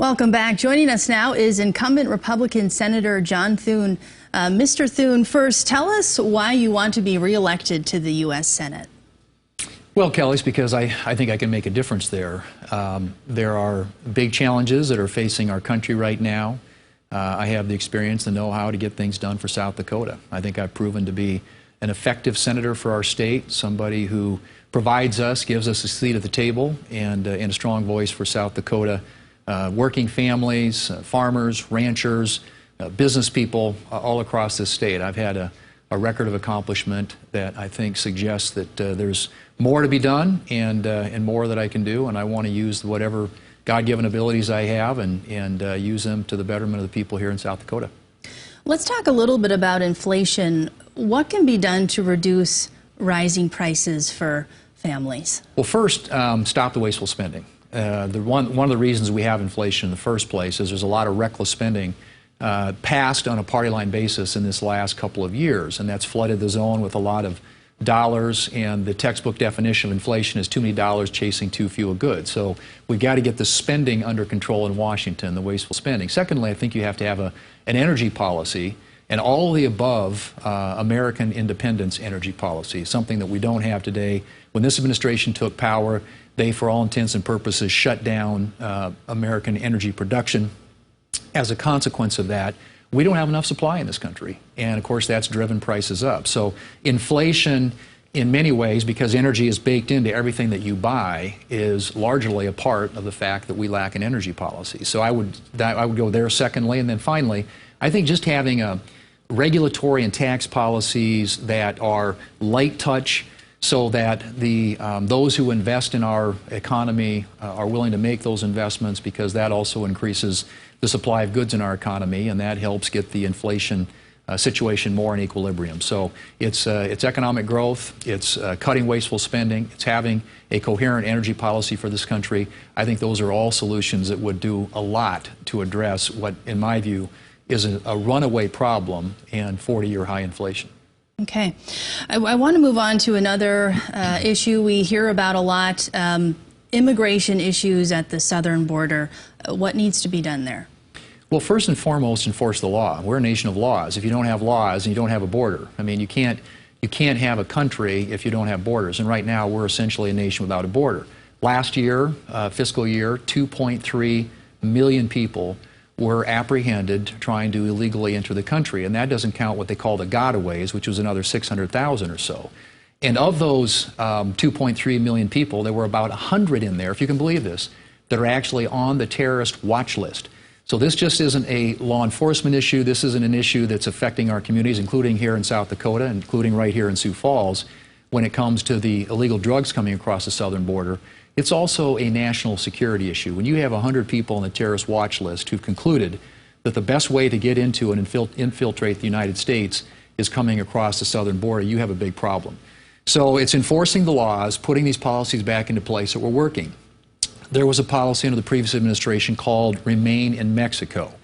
Welcome back. Joining us now is incumbent Republican Senator John Thune. Mr. Thune, first, tell us why you want to be reelected to the U.S. Senate. Well, Kelly, it's because I think I can make a difference there. There are big challenges that are facing our country right now. I have the experience, the know-how to get things done for South Dakota. I think I've proven to be an effective senator for our state, somebody who provides us, gives us a seat at the table, and a strong voice for South Dakota. Working families, farmers, ranchers, business people all across this state. I've had a record of accomplishment that I think suggests that there's more to be done and more that I can do, and I want to use whatever God-given abilities I have and use them to the betterment of the people here in South Dakota. Let's talk a little bit about inflation. What can be done to reduce rising prices for families? Well, first, stop the wasteful spending. One of the reasons we have inflation in the first place is there's a lot of reckless spending passed on a party line basis in this last couple of years, and that's flooded the zone with a lot of dollars, and the textbook definition of inflation is too many dollars chasing too few of goods. So we've got to get the spending under control in Washington, the wasteful spending. Secondly, I think you have to have an energy policy, and all of the above American independence energy policy, something that we don't have today. When this administration took power, they, for all intents and purposes, shut down American energy production. As a consequence of that, we don't have enough supply in this country, and of course that's driven prices up. So inflation, in many ways, because energy is baked into everything that you buy, is largely a part of the fact that we lack an energy policy. So I would go there secondly, and then finally, I think just having a regulatory and tax policies that are light touch, so that those who invest in our economy are willing to make those investments, because that also increases the supply of goods in our economy, and that helps get the inflation situation more in equilibrium. So it's economic growth, it's cutting wasteful spending, it's having a coherent energy policy for this country. I think those are all solutions that would do a lot to address what, in my view, is a runaway problem and 40-year high inflation. Okay. I want to move on to another issue we hear about a lot, immigration issues at the southern border. What needs to be done there? Well, first and foremost, enforce the law. We're a nation of laws. If you don't have laws and you don't have a border, I mean, you can't have a country if you don't have borders. And right now, we're essentially a nation without a border. Last year, fiscal year, 2.3 million people were apprehended trying to illegally enter the country, and that doesn't count what they call the gotaways, which was another 600,000 or so. And of those 2.3 million people, there were about 100 in there, if you can believe this, that are actually on the terrorist watch list. So this just isn't a law enforcement issue. This isn't an issue that's affecting our communities, including here in South Dakota, including right here in Sioux Falls, when it comes to the illegal drugs coming across the southern border. It's also a national security issue. When you have 100 people on the terrorist watch list who've concluded that the best way to get into and infiltrate the United States is coming across the southern border, you have a big problem. So it's enforcing the laws, putting these policies back into place that were working. There was a policy under the previous administration called Remain in Mexico,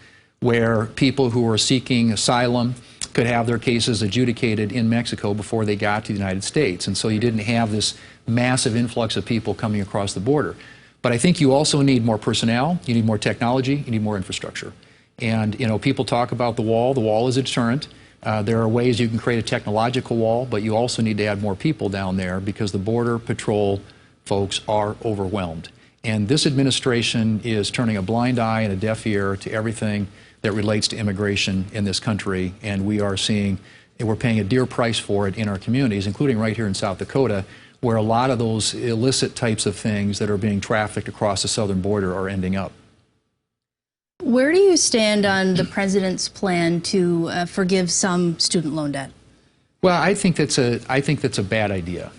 where people who were seeking asylum could have their cases adjudicated in Mexico before they got to the United States. And so you didn't have this massive influx of people coming across the border. But I think you also need more personnel, you need more technology, you need more infrastructure. And, you know, people talk about the wall. The wall is a deterrent. There are ways you can create a technological wall, but you also need to add more people down there because the Border Patrol folks are overwhelmed. And this administration is turning a blind eye and a deaf ear to everything that relates to immigration in this country, and we're paying a dear price for it in our communities, including right here in South Dakota, where a lot of those illicit types of things that are being trafficked across the southern border are ending up. Where do you stand on the president's plan to forgive some student loan debt? Well, I think that's a bad idea.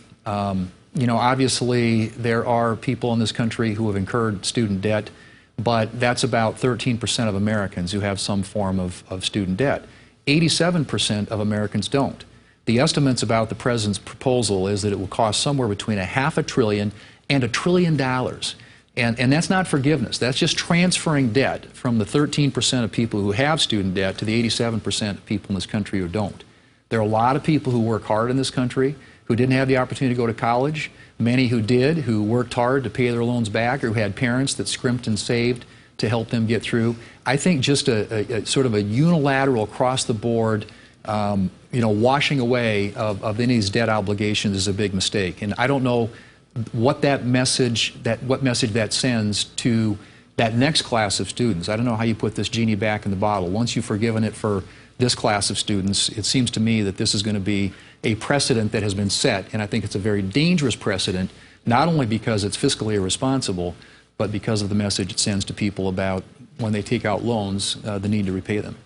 You know, obviously there are people in this country who have incurred student debt, but that's about 13% of Americans who have some form of student debt. 87% of Americans don't. The estimates about the president's proposal is that it will cost somewhere between $500 billion and $1 trillion. And that's not forgiveness. That's just transferring debt from the 13% of people who have student debt to the 87% of people in this country who don't. There are a lot of people who work hard in this country who didn't have the opportunity to go to college, many who did, who worked hard to pay their loans back, or who had parents that scrimped and saved to help them get through. I think just a sort of a unilateral across the board, washing away of any of these debt obligations is a big mistake. And I don't know what message that sends to that next class of students. I don't know how you put this genie back in the bottle. Once you've forgiven it for this class of students, it seems to me that this is going to be a precedent that has been set, and I think it's a very dangerous precedent, not only because it's fiscally irresponsible, but because of the message it sends to people about when they take out loans, the need to repay them.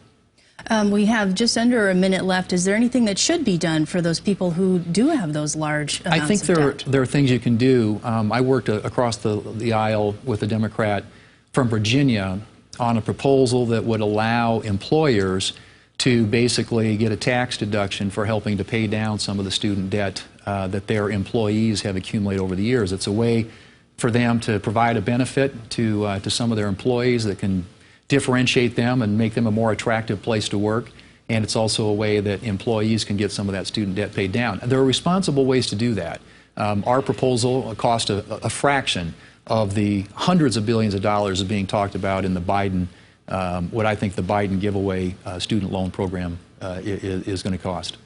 We have just under a minute left. Is there anything that should be done for those people who do have those large amounts I think there are things you can do. I worked across the aisle with a Democrat from Virginia on a proposal that would allow employers to basically get a tax deduction for helping to pay down some of the student debt that their employees have accumulated over the years. It's a way for them to provide a benefit to some of their employees that can differentiate them and make them a more attractive place to work. And it's also a way that employees can get some of that student debt paid down. There are responsible ways to do that. Our proposal cost a fraction of the hundreds of billions of dollars being talked about in the Biden, what I think the Biden giveaway student loan program is going to cost.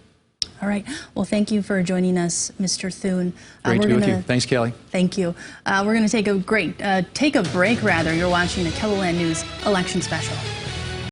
All right. Well, thank you for joining us, Mr. Thune. Great to be with you. Thanks, Kelly. Thank you. We're going to take a break. You're watching the KELOLAND News Election Special.